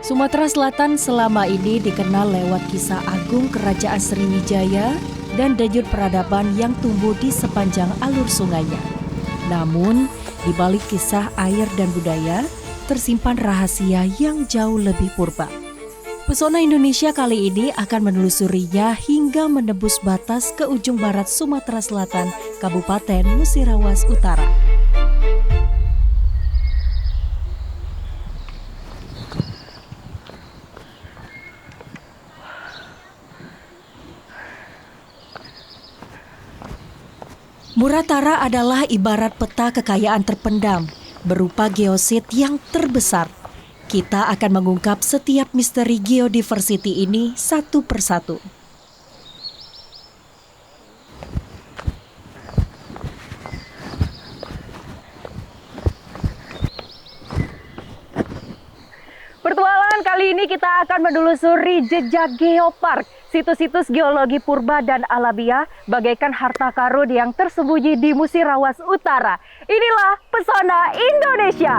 Sumatera Selatan selama ini dikenal lewat kisah agung Kerajaan Sriwijaya dan dayut peradaban yang tumbuh di sepanjang alur sungainya. Namun, di balik kisah air dan budaya, tersimpan rahasia yang jauh lebih purba. Pesona Indonesia kali ini akan menelusurinya hingga menembus batas ke ujung barat Sumatera Selatan, Kabupaten Musirawas Utara. Muratara adalah ibarat peta kekayaan terpendam, berupa geosit yang terbesar. Kita akan mengungkap setiap misteri geodiversity ini satu persatu. Pertualangan kali ini kita akan menelusuri jejak geopark, situs-situs geologi purba dan alamiah bagaikan harta karun yang tersembunyi di Musirawas Utara. Inilah pesona Indonesia.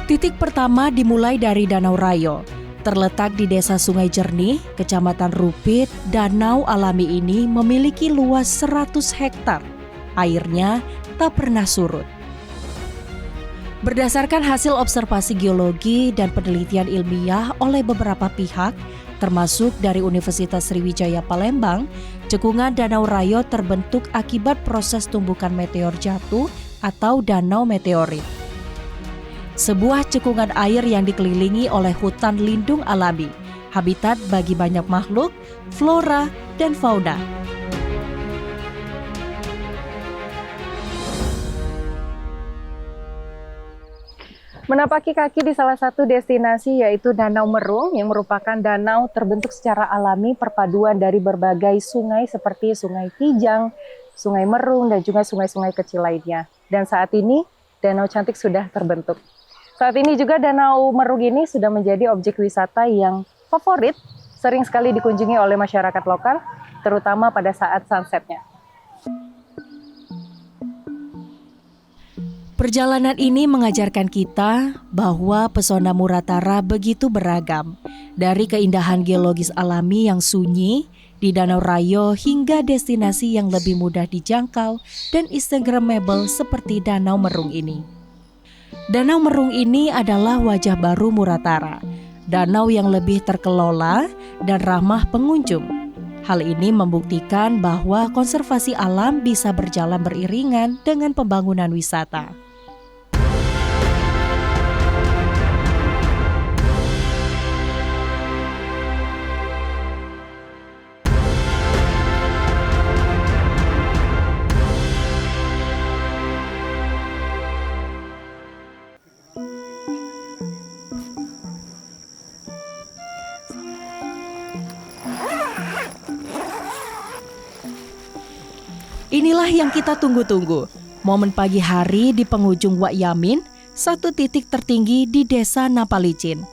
Titik pertama dimulai dari Danau Rayo. Terletak di Desa Sungai Jernih, Kecamatan Rupit, danau alami ini memiliki luas 100 hektar. Airnya tak pernah surut. Berdasarkan hasil observasi geologi dan penelitian ilmiah oleh beberapa pihak, termasuk dari Universitas Sriwijaya Palembang, cekungan Danau Rayo terbentuk akibat proses tumbukan meteor jatuh atau danau meteorit. Sebuah cekungan air yang dikelilingi oleh hutan lindung alami, habitat bagi banyak makhluk, flora, dan fauna. Menapaki kaki di salah satu destinasi yaitu Danau Merung yang merupakan danau terbentuk secara alami perpaduan dari berbagai sungai seperti Sungai Kijang, Sungai Merung, dan juga sungai-sungai kecil lainnya. Dan saat ini danau cantik sudah terbentuk. Saat ini juga Danau Merung ini sudah menjadi objek wisata yang favorit, sering sekali dikunjungi oleh masyarakat lokal, terutama pada saat sunsetnya. Perjalanan ini mengajarkan kita bahwa pesona Muratara begitu beragam, dari keindahan geologis alami yang sunyi di Danau Rayo hingga destinasi yang lebih mudah dijangkau dan instagramable seperti Danau Merung ini. Danau Merung ini adalah wajah baru Muratara, danau yang lebih terkelola dan ramah pengunjung. Hal ini membuktikan bahwa konservasi alam bisa berjalan beriringan dengan pembangunan wisata. Inilah yang kita tunggu-tunggu, momen pagi hari di penghujung Wak Yamin, satu titik tertinggi di Desa Napalicin.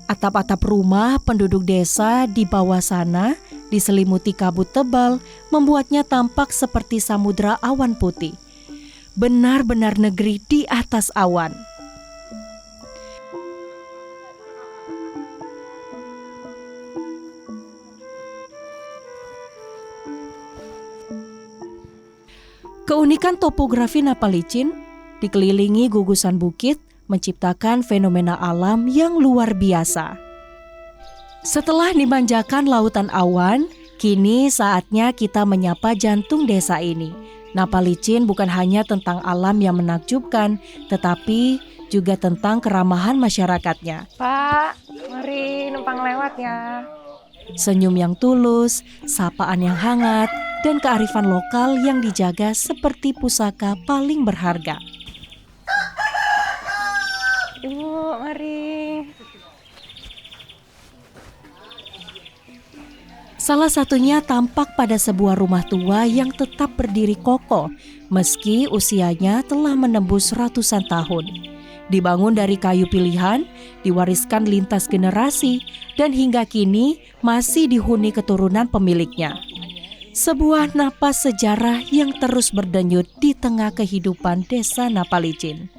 Atap-atap rumah penduduk desa di bawah sana diselimuti kabut tebal, membuatnya tampak seperti samudra awan putih. Benar-benar negeri di atas awan. Keunikan topografi Napalicin, dikelilingi gugusan bukit, menciptakan fenomena alam yang luar biasa. Setelah dimanjakan lautan awan, kini saatnya kita menyapa jantung desa ini. Napalicin bukan hanya tentang alam yang menakjubkan, tetapi juga tentang keramahan masyarakatnya. Pak, mari numpang lewat ya. Senyum yang tulus, sapaan yang hangat, dan kearifan lokal yang dijaga seperti pusaka paling berharga. Ibu, mari. Salah satunya tampak pada sebuah rumah tua yang tetap berdiri kokoh meski usianya telah menembus ratusan tahun. Dibangun dari kayu pilihan, diwariskan lintas generasi, dan hingga kini masih dihuni keturunan pemiliknya. Sebuah napas sejarah yang terus berdenyut di tengah kehidupan desa Napalicin.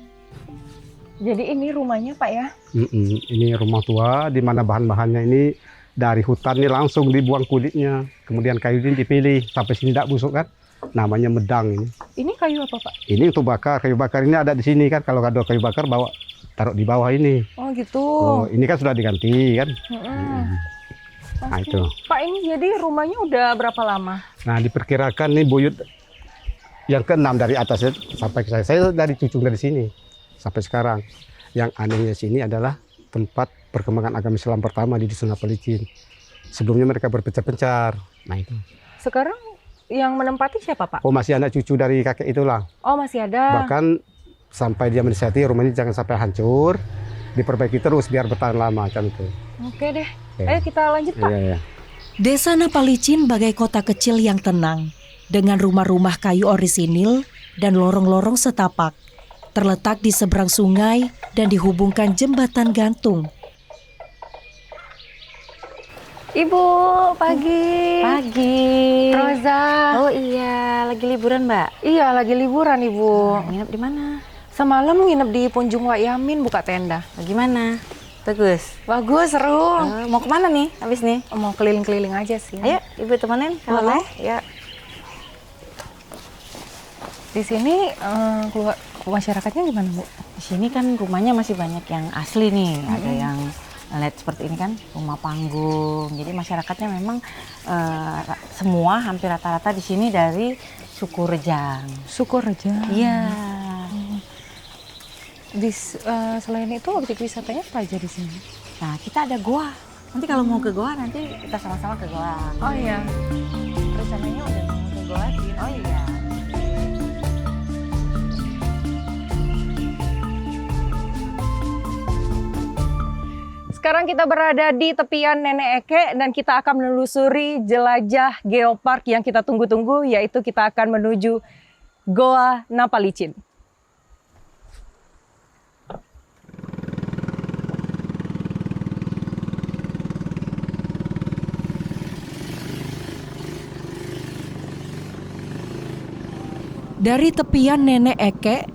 Jadi ini rumahnya Pak ya? Ini rumah tua di mana bahan-bahannya ini dari hutan ini langsung dibuang kulitnya. Kemudian kayu ini dipilih sampai sini tidak busuk kan. Namanya medang ini. Ini kayu apa Pak? Ini untuk bakar. Kayu bakar ini ada di sini kan. Kalau ada kayu bakar bawa taruh di bawah ini. Oh gitu. Oh, ini kan sudah diganti kan. Nah Oke. itu. Pak ini jadi rumahnya udah berapa lama? Nah diperkirakan nih buyut yang ke-6 dari atas sampai ke saya. Saya dari cucung dari sini sampai sekarang. Yang anehnya sini adalah tempat perkembangan agama Islam pertama di Dusun Napalicin. Sebelumnya mereka berpencar-pencar. Nah itu. Sekarang yang menempati siapa Pak? Oh masih anak cucu dari kakek itulah. Oh masih ada. Bahkan sampai dia mensihati rumah ini jangan sampai hancur, diperbaiki terus biar bertahan lama macam itu. Oke deh. Oke. Ayo kita lanjut Pak. Iya, iya. Desa Napalicin bagai kota kecil yang tenang, dengan rumah-rumah kayu orisinil dan lorong-lorong setapak. Terletak di seberang sungai dan dihubungkan jembatan gantung. Ibu, pagi. Pagi. Roza. Oh iya, lagi liburan Mbak. Iya, lagi liburan Ibu. Nginep di mana? Semalam nginep di Punjung Waiyamin buka tenda. Bagaimana? Bagus. Bagus, seru. Mau kemana nih abis nih? Mau keliling-keliling aja sih. Ayo, Ibu temenin kalau Boleh. mau. Ya. Di sini masyarakatnya gimana Bu? Di sini kan rumahnya masih banyak yang asli nih. Ada yang lihat seperti ini kan, rumah panggung. Jadi masyarakatnya memang semua hampir rata-rata di sini dari suku Rejang. Syukur aja. Iya. Selain itu objek wisatanya apa aja di sini? Nah, kita ada goa. Nanti kalau mau ke goa nanti kita sama-sama ke goa. Oh iya. Rencananya udah mau ke goa sih. Oh iya. Sekarang kita berada di tepian Nenek Eke dan kita akan menelusuri jelajah geopark yang kita tunggu-tunggu, yaitu kita akan menuju Goa Napalicin. Dari tepian Nenek Eke,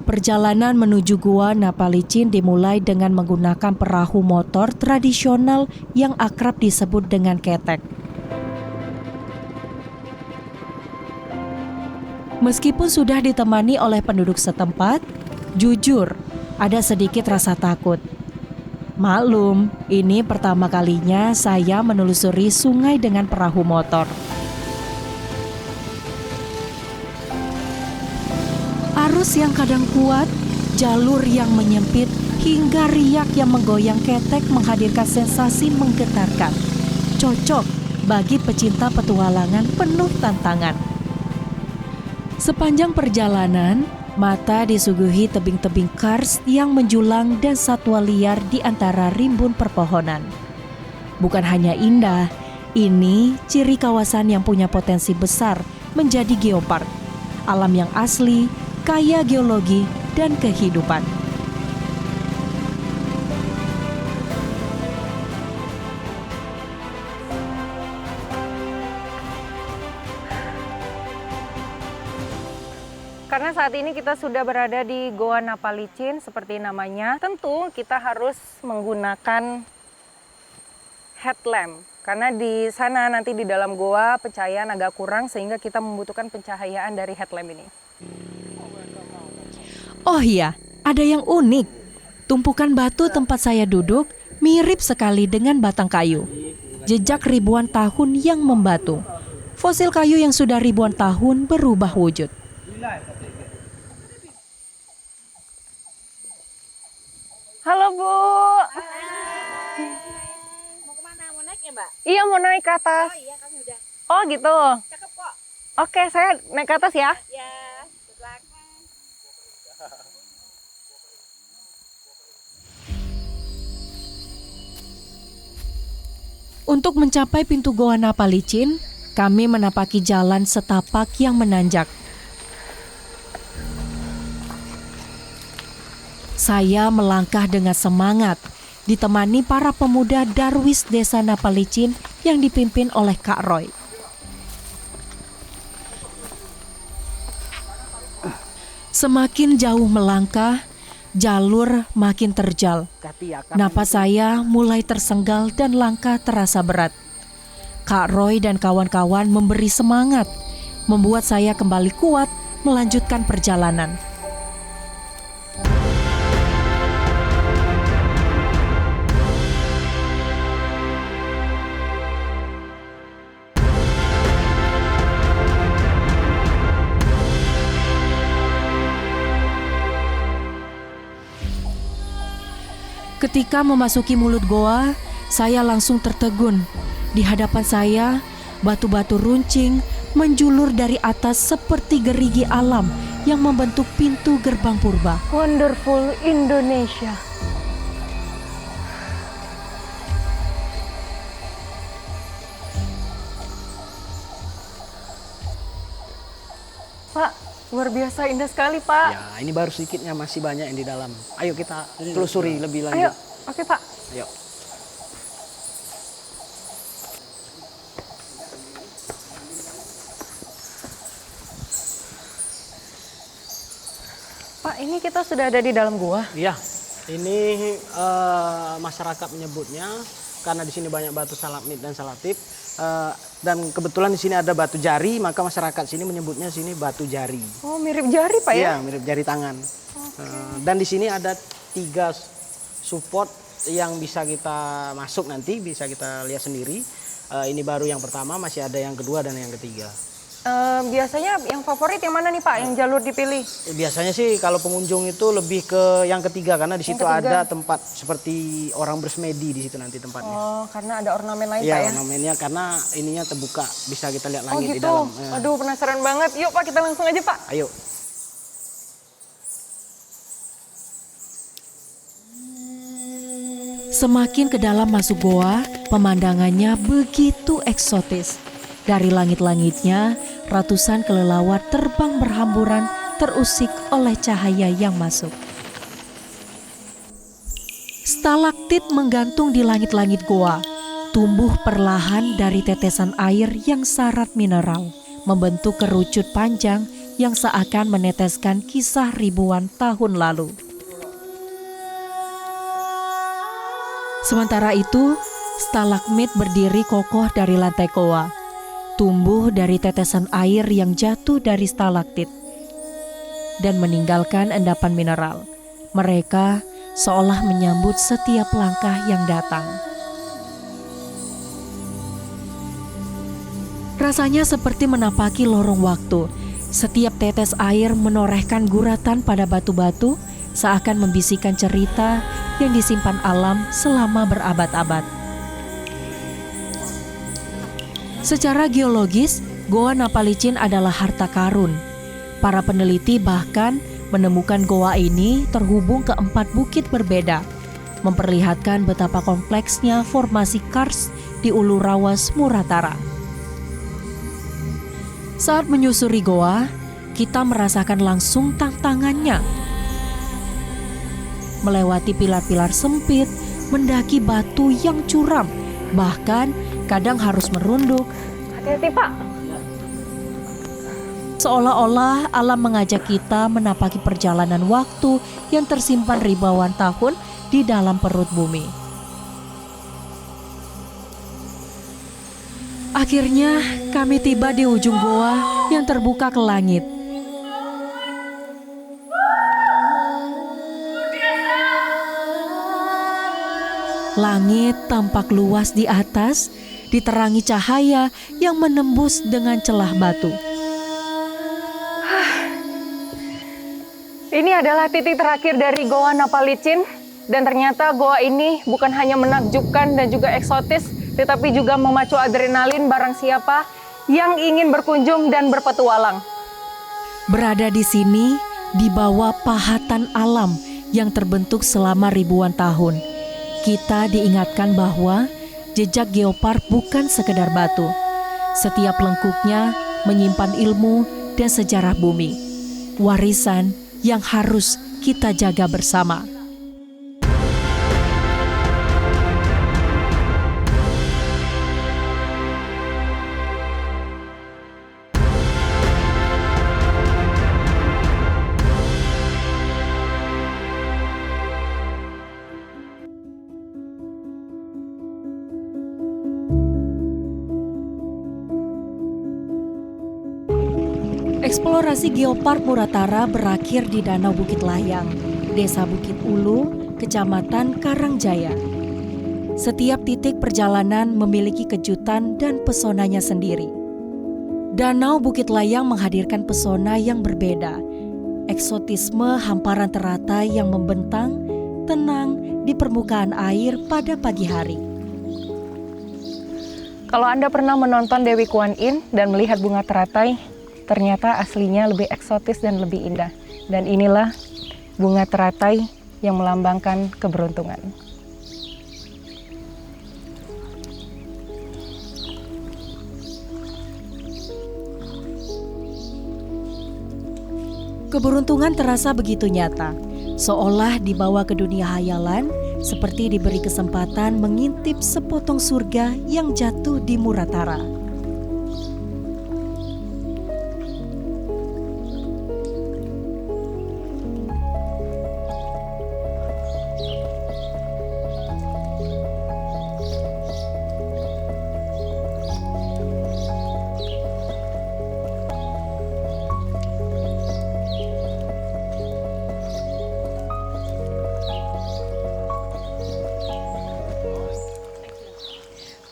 perjalanan menuju Gua Napalicin dimulai dengan menggunakan perahu motor tradisional yang akrab disebut dengan ketek. Meskipun sudah ditemani oleh penduduk setempat, jujur ada sedikit rasa takut. Maklum, ini pertama kalinya saya menelusuri sungai dengan perahu motor. Arus yang kadang kuat, jalur yang menyempit, hingga riak yang menggoyang ketek menghadirkan sensasi menggetarkan. Cocok bagi pecinta petualangan penuh tantangan. Sepanjang perjalanan, mata disuguhi tebing-tebing kars yang menjulang dan satwa liar di antara rimbun perpohonan. Bukan hanya indah, ini ciri kawasan yang punya potensi besar menjadi geopark. Alam yang asli, kaya geologi dan kehidupan. Karena saat ini kita sudah berada di Goa Napalicin seperti namanya, tentu kita harus menggunakan headlamp. Karena di sana nanti di dalam goa pencahayaan agak kurang sehingga kita membutuhkan pencahayaan dari headlamp ini. Oh iya, ada yang unik. Tumpukan batu tempat saya duduk mirip sekali dengan batang kayu. Jejak ribuan tahun yang membatu. Fosil kayu yang sudah ribuan tahun berubah wujud. Halo Bu. Mau kemana? Mau naik ya Mbak? Iya mau naik ke atas. Oh iya kami udah. Oh gitu. Cakep kok. Oke saya naik ke atas ya. Ya, good luck. Untuk mencapai pintu Goa Napalicin, kami menapaki jalan setapak yang menanjak. Saya melangkah dengan semangat, ditemani para pemuda Darwis Desa Napalicin yang dipimpin oleh Kak Roy. Semakin jauh melangkah, jalur makin terjal. Napas saya mulai tersenggal dan langkah terasa berat. Kak Roy dan kawan-kawan memberi semangat, membuat saya kembali kuat melanjutkan perjalanan. Ketika memasuki mulut goa, saya langsung tertegun. Di hadapan saya, batu-batu runcing menjulur dari atas seperti gerigi alam yang membentuk pintu gerbang purba. Wonderful Indonesia. Pak, luar biasa indah sekali, Pak. Ya, ini baru sedikitnya, masih banyak yang di dalam. Ayo kita telusuri lebih Ayo, lanjut. oke Pak. Ayo. Pak, ini kita sudah ada di dalam gua. Iya, ini masyarakat menyebutnya karena di sini banyak batu stalagmit dan stalaktit. Dan kebetulan di sini ada batu jari, maka masyarakat sini menyebutnya sini batu jari. Oh, mirip jari, Pak ya? Iya, mirip jari tangan. Dan di sini ada 3 support yang bisa kita masuk nanti, bisa kita lihat sendiri. Ini baru yang pertama, masih ada yang kedua dan yang ketiga. Biasanya yang favorit yang mana nih Pak, yang jalur dipilih? Biasanya sih kalau pengunjung itu lebih ke yang ketiga karena di situ ketiga. ada tempat seperti orang bersemedi di situ nanti tempatnya. Oh, karena ada ornamen lain Pak Iya, ya? ornamennya karena ininya terbuka, bisa kita lihat Oh langit di gitu. dalam. Ya. Aduh, penasaran banget. Yuk Pak, kita langsung aja Pak. Ayo. Semakin ke dalam masuk goa, pemandangannya begitu eksotis. Dari langit-langitnya, ratusan kelelawar terbang berhamburan terusik oleh cahaya yang masuk. Stalaktit menggantung di langit-langit goa, tumbuh perlahan dari tetesan air yang syarat mineral, membentuk kerucut panjang yang seakan meneteskan kisah ribuan tahun lalu. Sementara itu, stalagmit berdiri kokoh dari lantai goa, tumbuh dari tetesan air yang jatuh dari stalaktit dan meninggalkan endapan mineral. Mereka seolah menyambut setiap langkah yang datang. Rasanya seperti menapaki lorong waktu. Setiap tetes air menorehkan guratan pada batu-batu, seakan membisikkan cerita yang disimpan alam selama berabad-abad. Secara geologis, Goa Napalicin adalah harta karun. Para peneliti bahkan menemukan goa ini terhubung ke 4 bukit berbeda, memperlihatkan betapa kompleksnya formasi kars di Ulu Rawas, Muratara. Saat menyusuri goa, kita merasakan langsung tantangannya. Melewati pilar-pilar sempit, mendaki batu yang curam, bahkan kadang harus merunduk. Hati-hati Pak. Seolah-olah alam mengajak kita menapaki perjalanan waktu yang tersimpan ribuan tahun di dalam perut bumi. Akhirnya kami tiba di ujung goa yang terbuka ke langit. Langit tampak luas di atas, diterangi cahaya yang menembus dengan celah batu. Ini adalah titik terakhir dari Goa Napalicin, dan ternyata goa ini bukan hanya menakjubkan dan juga eksotis, tetapi juga memacu adrenalin barang siapa yang ingin berkunjung dan berpetualang. Berada di sini, di bawah pahatan alam yang terbentuk selama ribuan tahun, kita diingatkan bahwa jejak geopark bukan sekedar batu. Setiap lengkuknya menyimpan ilmu dan sejarah bumi, warisan yang harus kita jaga bersama. Eksplorasi Geopark Muratara berakhir di Danau Bukit Layang, Desa Bukit Ulu, Kecamatan Karangjaya. Setiap titik perjalanan memiliki kejutan dan pesonanya sendiri. Danau Bukit Layang menghadirkan pesona yang berbeda. Eksotisme hamparan teratai yang membentang, tenang di permukaan air pada pagi hari. Kalau Anda pernah menonton Dewi Kuan Yin dan melihat bunga teratai, ternyata aslinya lebih eksotis dan lebih indah. Dan inilah bunga teratai yang melambangkan keberuntungan. Keberuntungan terasa begitu nyata, seolah dibawa ke dunia hayalan, seperti diberi kesempatan mengintip sepotong surga yang jatuh di Muratara.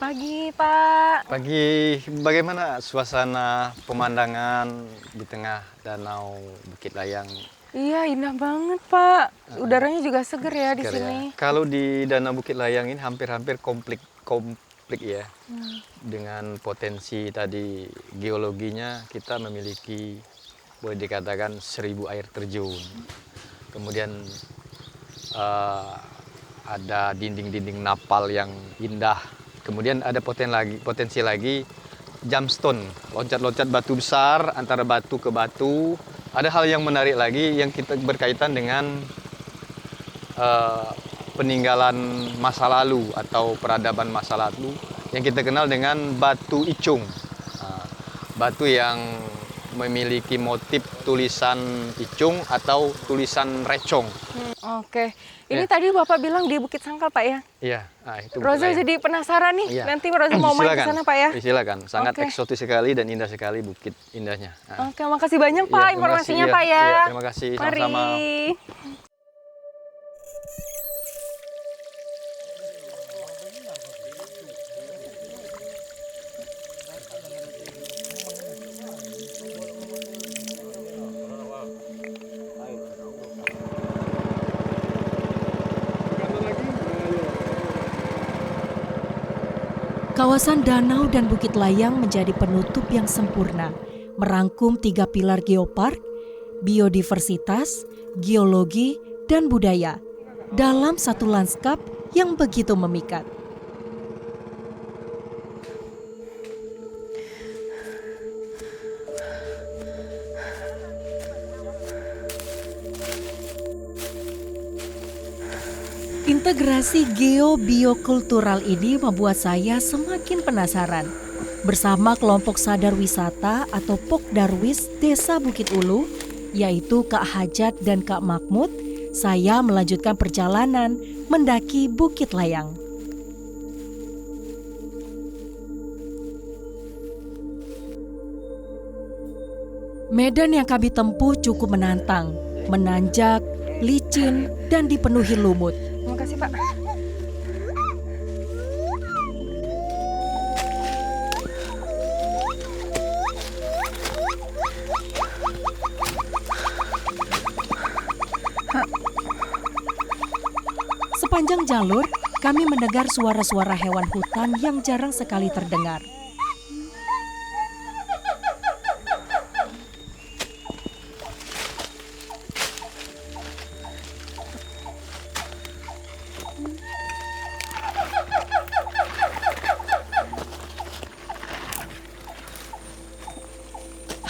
Pagi, Pak. Pagi, bagaimana suasana pemandangan di tengah Danau Bukit Layang? Iya, indah banget, Pak. Udaranya juga seger ya di Segar ya. sini. Kalau di Danau Bukit Layang ini hampir-hampir komplit ya. Dengan potensi tadi geologinya kita memiliki boleh dikatakan 1000 air terjun. Kemudian ada dinding-dinding napal yang indah. Kemudian ada potensi lagi jamstone, loncat-loncat batu besar antara batu ke batu. Ada hal yang menarik lagi yang kita berkaitan dengan peninggalan masa lalu atau peradaban masa lalu yang kita kenal dengan batu icung. Batu yang memiliki motif tulisan icung atau tulisan recong. Oke. Ini Ya. tadi Bapak bilang di Bukit Sangkal, Pak ya? Iya, itu Rosa Bukit Layang. jadi penasaran nih. Iya. Nanti Rosa mau main ke sana, Pak ya? Silakan. Sangat Oke. eksotis sekali dan indah sekali bukit indahnya. Oke, makasih banyak Pak Iya, terima informasinya, kasih, Pak ya. Iya, terima kasih, Mari. sama-sama. Kawasan danau dan Bukit Layang menjadi penutup yang sempurna, merangkum 3 pilar geopark, biodiversitas, geologi, dan budaya dalam satu lanskap yang begitu memikat. Integrasi geo-biokultural ini membuat saya semakin penasaran. Bersama kelompok sadar wisata atau Pokdarwis Desa Bukit Ulu, yaitu Kak Hajat dan Kak Mahmud, saya melanjutkan perjalanan mendaki Bukit Layang. Medan yang kami tempuh cukup menantang, menanjak, licin, dan dipenuhi lumut. Terima kasih, Pak. Sepanjang jalur, kami mendengar suara-suara hewan hutan yang jarang sekali terdengar.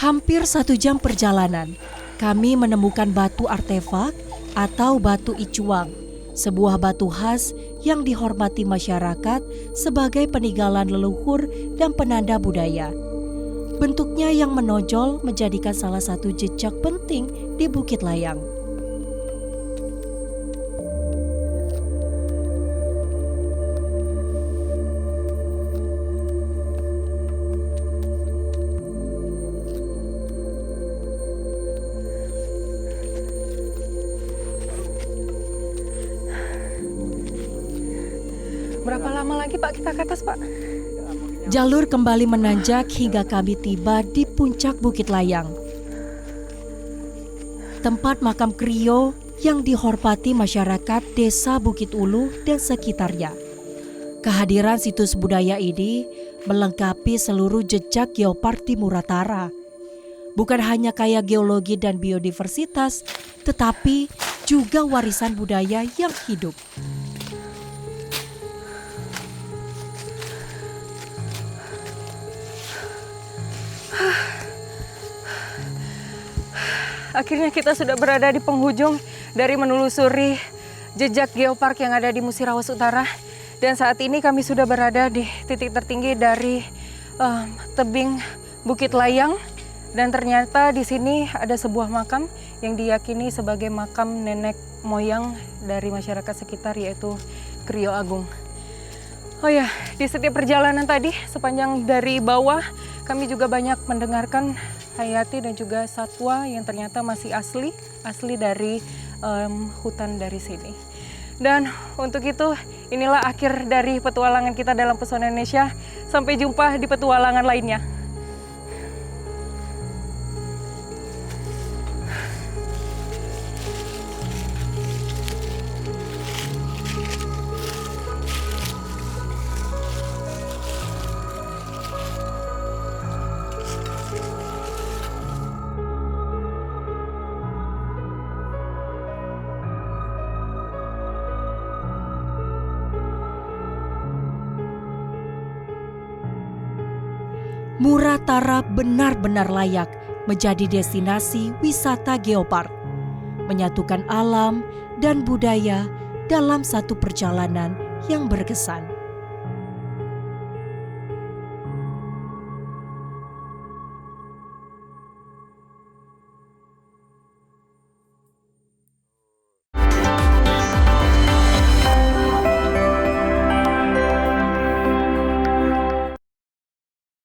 Hampir 1 jam perjalanan, kami menemukan batu artefak atau batu icuang, sebuah batu khas yang dihormati masyarakat sebagai peninggalan leluhur dan penanda budaya. Bentuknya yang menonjol menjadikan salah satu jejak penting di Bukit Layang. Berapa lama lagi Pak kita ke atas Pak? Jalur kembali menanjak hingga kami tiba di puncak Bukit Layang. Tempat makam Krio yang dihormati masyarakat Desa Bukit Ulu dan sekitarnya. Kehadiran situs budaya ini melengkapi seluruh jejak geopark di Muratara. Bukan hanya kaya geologi dan biodiversitas, tetapi juga warisan budaya yang hidup. Akhirnya kita sudah berada di penghujung dari menelusuri jejak geopark yang ada di Musirawas Utara. Dan saat ini kami sudah berada di titik tertinggi dari tebing Bukit Layang. Dan ternyata di sini ada sebuah makam yang diyakini sebagai makam nenek moyang dari masyarakat sekitar, yaitu Krio Agung. Oh ya, di setiap perjalanan tadi sepanjang dari bawah kami juga banyak mendengarkan hayati dan juga satwa yang ternyata masih asli dari hutan dari sini. Dan untuk itu inilah akhir dari petualangan kita dalam Pesona Indonesia. Sampai jumpa di petualangan lainnya. Muratara benar-benar layak menjadi destinasi wisata geopark, menyatukan alam dan budaya dalam satu perjalanan yang berkesan.